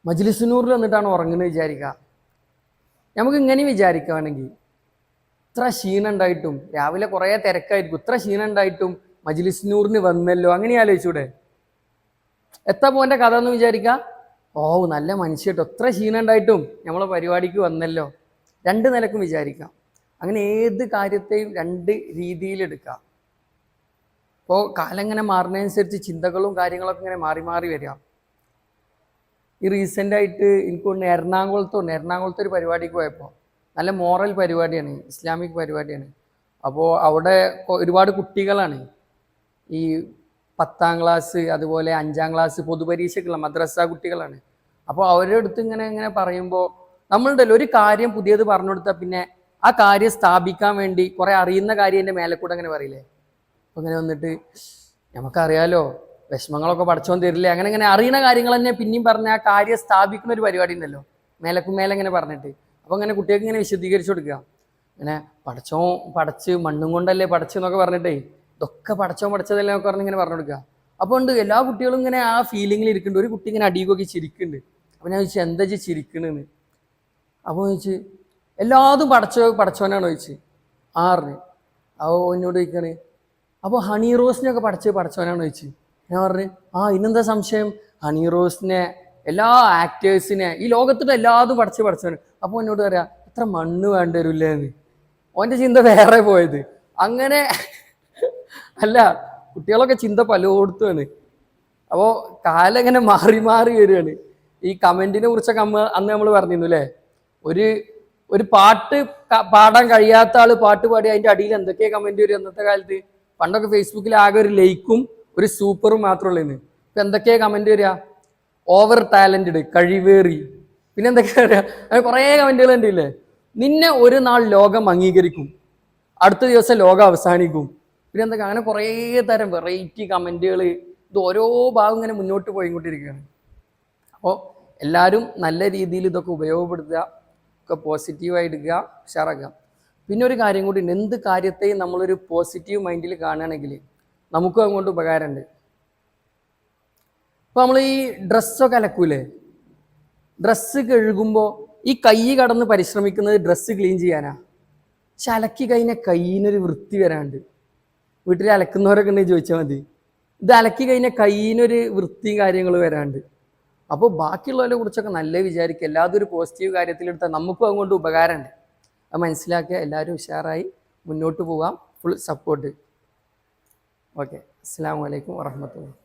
മജ്ലിസുനൂറിൽ വന്നിട്ടാണ് ഉറങ്ങുന്നത് വിചാരിക്കുക. നമുക്ക് ഇങ്ങനെ വിചാരിക്കുകയാണെങ്കിൽ ഇത്ര ക്ഷീണം ഉണ്ടായിട്ടും രാവിലെ കുറേ തിരക്കായിരിക്കും, ഇത്ര ക്ഷീണം ഉണ്ടായിട്ടും മജ്ലിസുനൂറിന് വന്നല്ലോ, അങ്ങനെ ആലോചിച്ചൂടെ? എത്ര പോൻ്റെ കഥ എന്ന് വിചാരിക്കുക. ഓ നല്ല മനുഷ്യ കേട്ടോ, ഇത്ര ക്ഷീണം ഉണ്ടായിട്ടും നമ്മളെ പരിപാടിക്ക് വന്നല്ലോ. രണ്ട് നിലക്കും വിചാരിക്കാം. അങ്ങനെ ഏത് കാര്യത്തെയും രണ്ട് രീതിയിലെടുക്കാം. ഇപ്പോൾ കാലം ഇങ്ങനെ മാറുന്നതനുസരിച്ച് ചിന്തകളും കാര്യങ്ങളൊക്കെ ഇങ്ങനെ മാറി മാറി വരിക. ഈ റീസെൻ്റായിട്ട് എനിക്ക് തോന്നുന്നു എറണാകുളത്തെ ഒരു പരിപാടിക്ക് പോയപ്പോൾ നല്ല മോറൽ പരിപാടിയാണ്, ഇസ്ലാമിക് പരിപാടിയാണ്. അപ്പോൾ അവിടെ ഒരുപാട് കുട്ടികളാണ്, ഈ 10ാം ക്ലാസ് അതുപോലെ 5ാം ക്ലാസ് പൊതുപരീക്ഷയ്ക്കുള്ള മദ്രസ കുട്ടികളാണ്. അപ്പോൾ അവരുടെ അടുത്ത് ഇങ്ങനെ പറയുമ്പോൾ നമ്മളുണ്ടല്ലോ ഒരു കാര്യം പുതിയത് പറഞ്ഞു കൊടുത്താൽ പിന്നെ ആ കാര്യം സ്ഥാപിക്കാൻ വേണ്ടി കുറേ അറിയുന്ന കാര്യം എൻ്റെ മേലെ കൂടെ അങ്ങനെ പറയില്ലേ. അപ്പോൾ അങ്ങനെ വന്നിട്ട് നമുക്കറിയാലോ വിഷമങ്ങളൊക്കെ പഠിച്ചോൻ തരില്ലേ, അങ്ങനെ അറിയുന്ന കാര്യങ്ങൾ തന്നെ പിന്നെയും പറഞ്ഞ ആ കാര്യം സ്ഥാപിക്കുന്ന ഒരു പരിപാടി ഉണ്ടല്ലോ, മേലെ ഇങ്ങനെ പറഞ്ഞിട്ട്. അപ്പോൾ അങ്ങനെ കുട്ടികൾക്ക് ഇങ്ങനെ വിശദീകരിച്ചു കൊടുക്കുക. ഇങ്ങനെ പടച്ച് മണ്ണും കൊണ്ടല്ലേ പടച്ചെന്നൊക്കെ പറഞ്ഞിട്ടേ ഇതൊക്കെ പഠിച്ചതല്ലേ എന്നൊക്കെ പറഞ്ഞ് ഇങ്ങനെ പറഞ്ഞു കൊടുക്കുക. അപ്പോൾ ഉണ്ട് എല്ലാ കുട്ടികളും ഇങ്ങനെ ആ ഫീലിങ്ങിൽ ഇരിക്കുന്നുണ്ട്. ഒരു കുട്ടി ഇങ്ങനെ അടിയൊക്കെ ചിരിക്കുന്നുണ്ട്. അപ്പോൾ ഞാൻ ചോദിച്ചു എന്താ ചിരിക്കണെന്ന്. അപ്പോൾ ചോദിച്ച് എല്ലാതും പടച്ചോനാണ് ചോദിച്ച്. ആറിന് അപ്പോൾ എന്നോട് ചോദിക്കണേ അപ്പോൾ ഹണി റോസിനെയൊക്കെ പടച്ചോനാണ് ചോദിച്ച്. ഞാൻ പറഞ്ഞു ഇന്നെന്താ സംശയം, ഹണി റോസിനെ എല്ലാ ആക്ടേഴ്സിനെ ഈ ലോകത്തിൻ്റെ എല്ലാതും പടച്ചോന്. അപ്പോൾ എന്നോട് പറയാം ഇത്ര മണ്ണ് വേണ്ടി വരില്ലേ എന്ന്. ഓൻ്റെ ചിന്ത വേറെ പോയത്. അങ്ങനെ അല്ല, കുട്ടികളൊക്കെ ചിന്ത പലയിടത്തുമാണ്. അപ്പോൾ കാലം ഇങ്ങനെ മാറി മാറി വരികയാണ്. ഈ കമൻറ്റിനെ കുറിച്ചൊക്കെ അന്ന് നമ്മൾ പറഞ്ഞിരുന്നു അല്ലേ, ഒരു പാട്ട് പാടാൻ കഴിയാത്ത ആൾ പാട്ട് പാടി അതിൻ്റെ അടിയിൽ എന്തൊക്കെയാണ് കമൻറ്റ് വരും അന്നത്തെ കാലത്ത്. പണ്ടൊക്കെ ഫേസ്ബുക്കിൽ ആകെ ഒരു ലൈക്കും ഒരു സൂപ്പറും മാത്രമേ ഉള്ളൂ. ഇപ്പം എന്തൊക്കെയാണ് കമൻറ്റ് വരിക, ഓവർ ടാലൻറ്റഡ്, കഴിവേറി, പിന്നെ എന്തൊക്കെയാ വരിക, അങ്ങനെ കുറേ കമൻറ്റുകൾ ഉണ്ടല്ലേ. നിന്നെ ഒരു നാൾ ലോകം അംഗീകരിക്കും, അടുത്ത ദിവസം ലോകം അവസാനിക്കും, പിന്നെ എന്തൊക്കെ, അങ്ങനെ കുറേ തരം വെറൈറ്റി കമൻറ്റുകൾ. ഇത് ഓരോ ഭാഗം ഇങ്ങനെ മുന്നോട്ട് പോയിക്കൊണ്ടിരിക്കുകയാണ്. അപ്പോൾ എല്ലാവരും നല്ല രീതിയിൽ ഇതൊക്കെ ഉപയോഗപ്പെടുത്തുക, ഒക്കെ പോസിറ്റീവായി എടുക്കുക, ഉഷാറാക്കുക. പിന്നെ ഒരു കാര്യം കൂടി ഉണ്ട്, എന്ത് കാര്യത്തെയും നമ്മളൊരു പോസിറ്റീവ് മൈൻഡിൽ കാണുകയാണെങ്കിൽ നമുക്കും അങ്ങോട്ട് ഉപകാരമുണ്ട്. ഇപ്പോൾ നമ്മൾ ഈ ഡ്രസ്സൊക്കെ അലക്കൂലേ, ഡ്രസ്സ് കഴുകുമ്പോൾ ഈ കൈ കടന്ന് പരിശ്രമിക്കുന്നത് ഡ്രസ്സ് ക്ലീൻ ചെയ്യാനാ. പക്ഷെ അലക്കി കഴിഞ്ഞാൽ കൈയിനൊരു വൃത്തി വരാണ്ട്. വീട്ടിൽ അലക്കുന്നവരൊക്കെ ഉണ്ടെങ്കിൽ ചോദിച്ചാൽ മതി. ഇത് അലക്കി കഴിഞ്ഞാൽ കൈയിനൊരു വൃത്തിയും കാര്യങ്ങളും വരാണ്ട്. അപ്പോൾ ബാക്കിയുള്ളവരെ കുറിച്ചൊക്കെ നല്ല വിചാരിക്കുക, എല്ലാതും ഒരു പോസിറ്റീവ് കാര്യത്തിലെടുത്താൽ നമുക്കും അങ്ങോട്ട് ഉപകാരമുണ്ട്. അത് മനസ്സിലാക്കുക, എല്ലാവരും ഉഷാറായി മുന്നോട്ട് പോകാം, ഫുൾ സപ്പോർട്ട്. ഓക്കെ, അസ്സലാമു അലൈക്കും വറഹ്മത്തുള്ളാഹി.